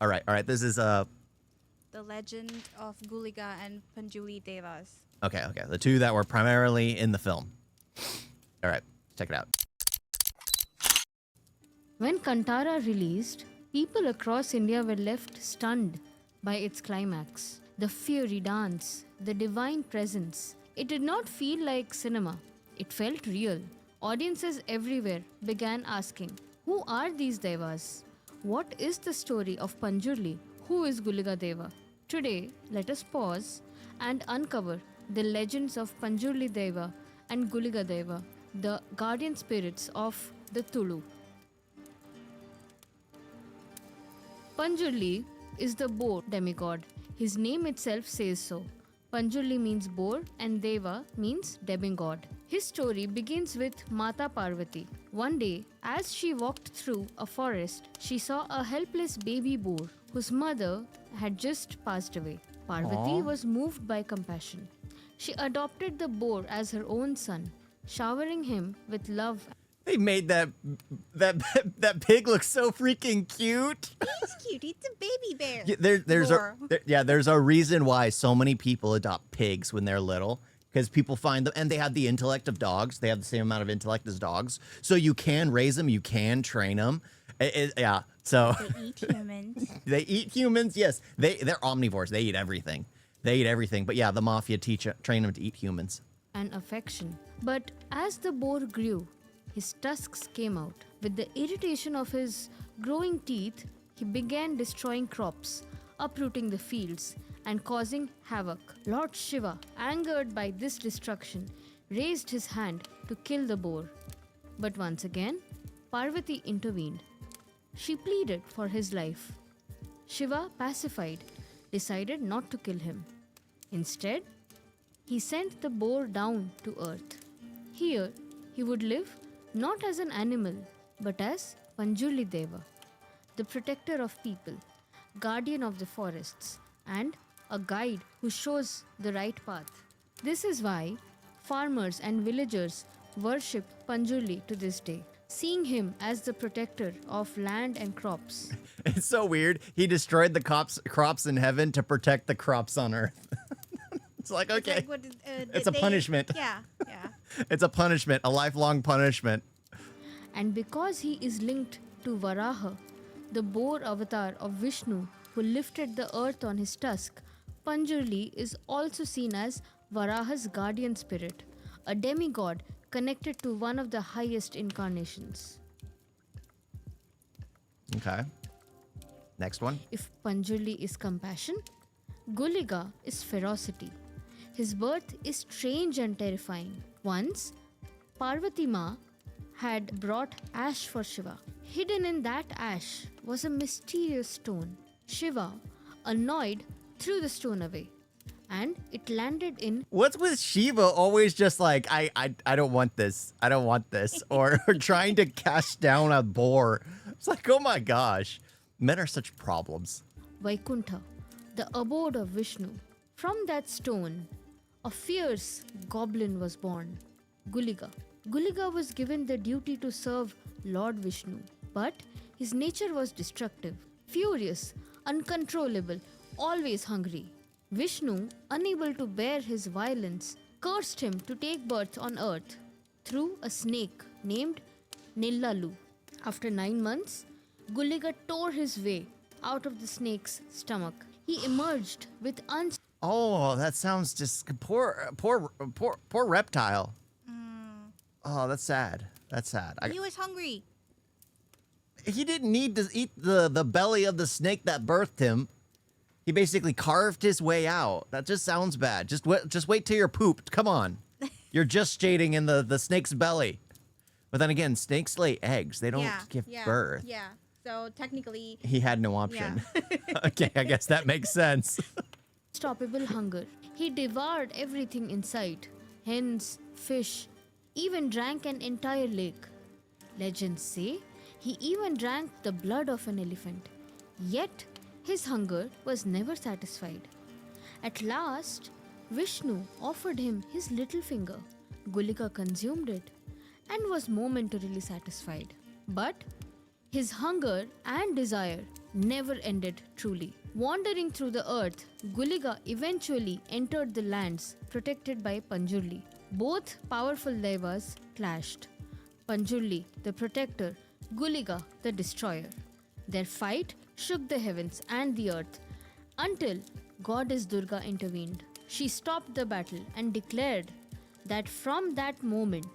All right. This is The Legend of Guliga and Panjurli Devas. okay. The two that were primarily in the film. All right, check it out. When Kantara released, people across India were left stunned by its climax. The fiery dance, the divine presence. It did not feel like cinema. It felt real. Audiences everywhere began asking, who are these Devas? What is the story of Panjurli? Who is Guliga Deva? Today, let us pause and uncover the legends of Panjurli Deva and Guliga Deva, the guardian spirits of the Tulu. Panjurli is the boar demigod. His name itself says so. Panjurli means boar and Deva means demigod. His story begins with Mata Parvati. One day, as she walked through a forest, she saw a helpless baby boar whose mother had just passed away. Parvati was moved by compassion. She adopted the boar as her own son, showering him with love. They made that pig look so freaking cute. He's cute. He's a baby bear. There's a reason why so many people adopt pigs when they're little, because people find them and they have the intellect of dogs. They have the same amount of intellect as dogs, so you can raise them, you can train them. So They eat humans. they eat humans. Yes, they're omnivores. They eat everything. But yeah, the mafia train them to eat humans. And affection. But as the boar grew, his tusks came out. With the irritation of his growing teeth, he began destroying crops, uprooting the fields, and causing havoc. Lord Shiva, angered by this destruction, raised his hand to kill the boar. But once again, Parvati intervened. She pleaded for his life. Shiva, pacified, decided not to kill him. Instead, he sent the boar down to earth. Here, he would live not as an animal, but as Panjurli Deva, the protector of people, guardian of the forests, and a guide who shows the right path. This is why farmers and villagers worship Panjurli to this day, seeing him as the protector of land and crops. It's so weird. He destroyed the crops in heaven to protect the crops on earth. It's like, okay, it's a punishment. Yeah. It's a punishment, a lifelong punishment. And because he is linked to Varaha, the boar avatar of Vishnu who lifted the earth on his tusk, Panjurli is also seen as Varaha's guardian spirit, a demigod connected to one of the highest incarnations. Okay. Next one. If Panjurli is compassion, Guliga is ferocity. His birth is strange and terrifying. Once, Parvati Ma had brought ash for Shiva. Hidden in that ash was a mysterious stone. Shiva, annoyed, threw the stone away, and it landed in... What's with Shiva always just like, I don't want this, or trying to cast down a boar? It's like, oh my gosh, men are such problems. Vaikuntha, the abode of Vishnu. From that stone, a fierce goblin was born, Guliga. Guliga was given the duty to serve Lord Vishnu, but his nature was destructive, furious, uncontrollable, always hungry. Vishnu, unable to bear his violence, cursed him to take birth on earth through a snake named Nillalu. After 9 months, Guliga tore his way out of the snake's stomach. He emerged with Oh, that sounds just poor reptile. Oh, that's sad. He was hungry. He didn't need to eat the belly of the snake that birthed him. He basically carved his way out. That just sounds bad. Just wait till you're pooped. Come on. You're gestating in the snake's belly. But then again, snakes lay eggs. They don't give birth. Yeah. So technically... He had no option. Okay, I guess that makes sense. unstoppable hunger. He devoured everything in sight. Hens, fish, even drank an entire lake. Legends say he even drank the blood of an elephant. Yet, his hunger was never satisfied. At last, Vishnu offered him his little finger. Guliga consumed it and was momentarily satisfied. But his hunger and desire never ended truly. Wandering through the earth, Guliga eventually entered the lands protected by Panjurli. Both powerful Devas clashed. Panjurli, the protector, Guliga, the destroyer. Their fight shook the heavens and the earth until goddess Durga intervened. She stopped the battle and declared that from that moment,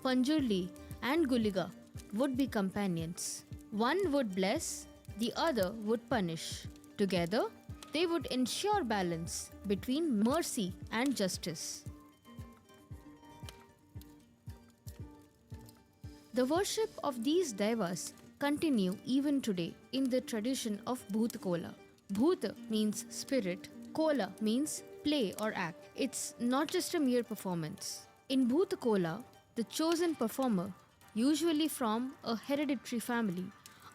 Panjurli and Guliga would be companions. One would bless, the other would punish. Together, they would ensure balance between mercy and justice. The worship of these Devas continue even today in the tradition of Bhoot Kola. Bhoot means spirit, Kola means play or act. It's not just a mere performance. In Bhoot Kola, the chosen performer, usually from a hereditary family,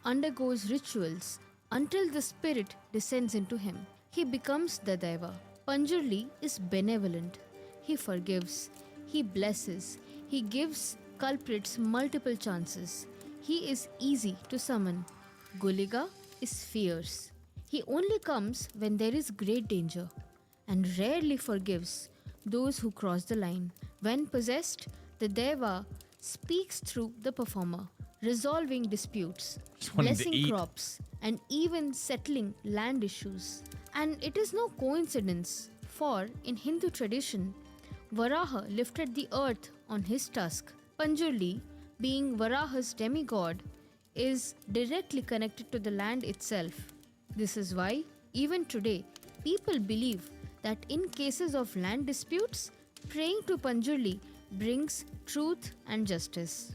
undergoes rituals until the spirit descends into him. He becomes the Deva. Panjurli is benevolent. He forgives, he blesses, he gives culprits multiple chances. He is easy to summon. Guliga is fierce. He only comes when there is great danger and rarely forgives those who cross the line. When possessed, the Deva speaks through the performer, resolving disputes, blessing crops, and even settling land issues. And it is no coincidence, for in Hindu tradition, Varaha lifted the earth on his tusk. Panjurli, being Varaha's demigod, is directly connected to the land itself. This is why, even today, people believe that in cases of land disputes, praying to Panjurli brings truth and justice.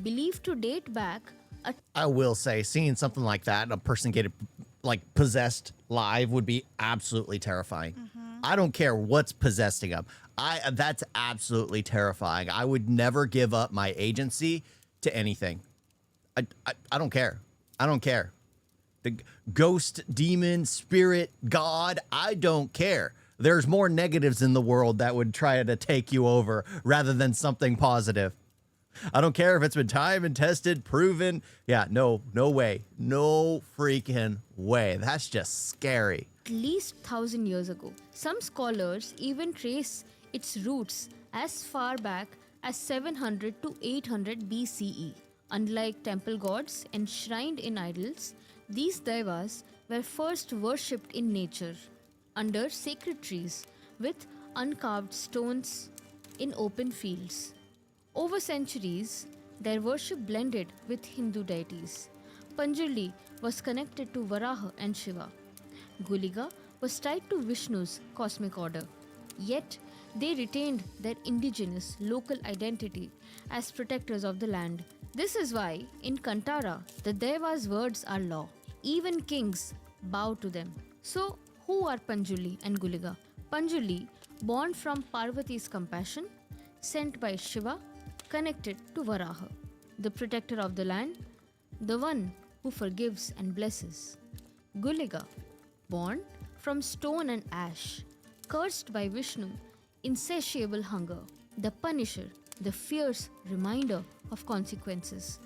Believed to date back I will say, seeing something like that, a person get like possessed live would be absolutely terrifying. I don't care what's possessing them. That's absolutely terrifying. I would never give up my agency to anything. I don't care. I don't care. The ghost, demon, spirit, God, I don't care. There's more negatives in the world that would try to take you over rather than something positive. I don't care if it's been time and tested, proven. Yeah, no way. No freaking way. That's just scary. at least 1,000 years ago. Some scholars even trace its roots as far back as 700 to 800 BCE. Unlike temple gods enshrined in idols, these Daivas were first worshipped in nature, under sacred trees, with uncarved stones in open fields. Over centuries, their worship blended with Hindu deities. Panjurli was connected to Varaha and Shiva. Guliga was tied to Vishnu's cosmic order. Yet, they retained their indigenous local identity as protectors of the land. This is why, in Kantara, the Devas' words are law. Even kings bow to them. So, who are Panjurli and Guliga? Panjurli, born from Parvati's compassion, sent by Shiva, connected to Varaha, the protector of the land, the one who forgives and blesses. Guliga, born from stone and ash, cursed by Vishnu, insatiable hunger, the punisher, the fierce reminder of consequences.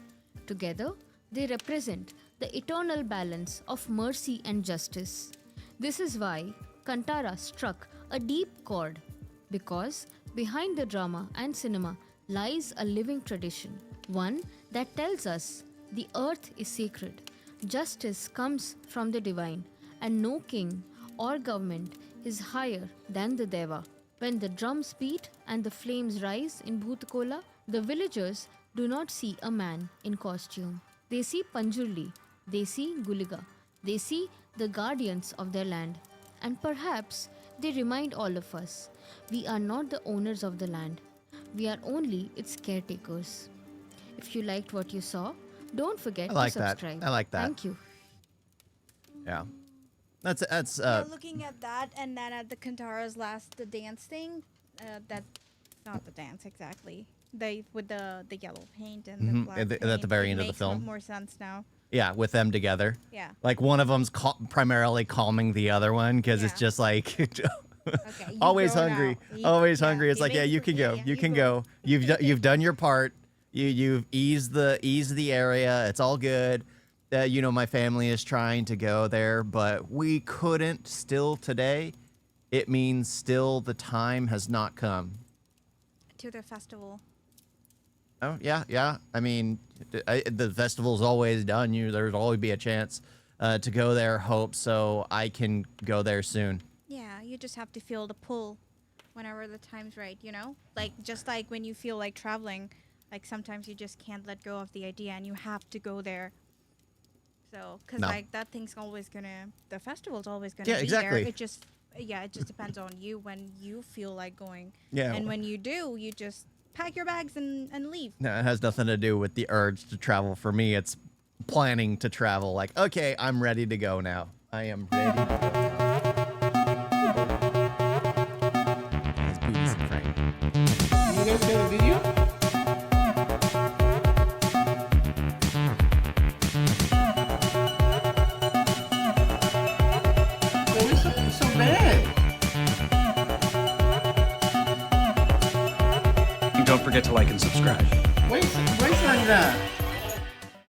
Together, they represent the eternal balance of mercy and justice. This is why Kantara struck a deep chord, because behind the drama and cinema lies a living tradition, one that tells us the earth is sacred, justice comes from the divine, and no king or government is higher than the Deva. When the drums beat and the flames rise in Bhootkola, the villagers do not see a man in costume. They see Panjurli, they see Guliga, they see the guardians of their land. And perhaps they remind all of us, we are not the owners of the land. We are only its caretakers. If you liked what you saw, don't forget to subscribe. I like that. Thank you. Yeah. That's Looking at that and then at the Kantara's the dance thing, that's not the dance exactly. With the yellow paint and the black paint. at the very end of the makes film. more sense now. Yeah, with them together. Yeah. Like one of them's primarily calming the other one because it's Yeah. just like Okay, you Always go hungry. now. Always Yeah, hungry. It's he like, yeah, makes you it- can go. yeah, You can go. You've done your part. You've eased the area. It's all good. You know, my family is trying to go there, but we couldn't still today. It means still the time has not come. To the festival. Oh, yeah. I mean, the festival's always done. There's always be a chance to go there. Hope so. I can go there soon. Yeah, you just have to feel the pull whenever the time's right, you know? Like, just like when you feel like traveling, like sometimes you just can't let go of the idea and you have to go there. So, because No. like that thing's always gonna, the festival's always gonna Yeah, be exactly. there. It just depends on you when you feel like going. Yeah. And when you do, you just pack your bags and leave. No, it has nothing to do with the urge to travel. For me, it's planning to travel. Like, okay, I'm ready to go now. I am ready to go now. His booty's in frame. You guys got a video? Why is it so bad? And don't forget to like and subscribe. Why is it like that?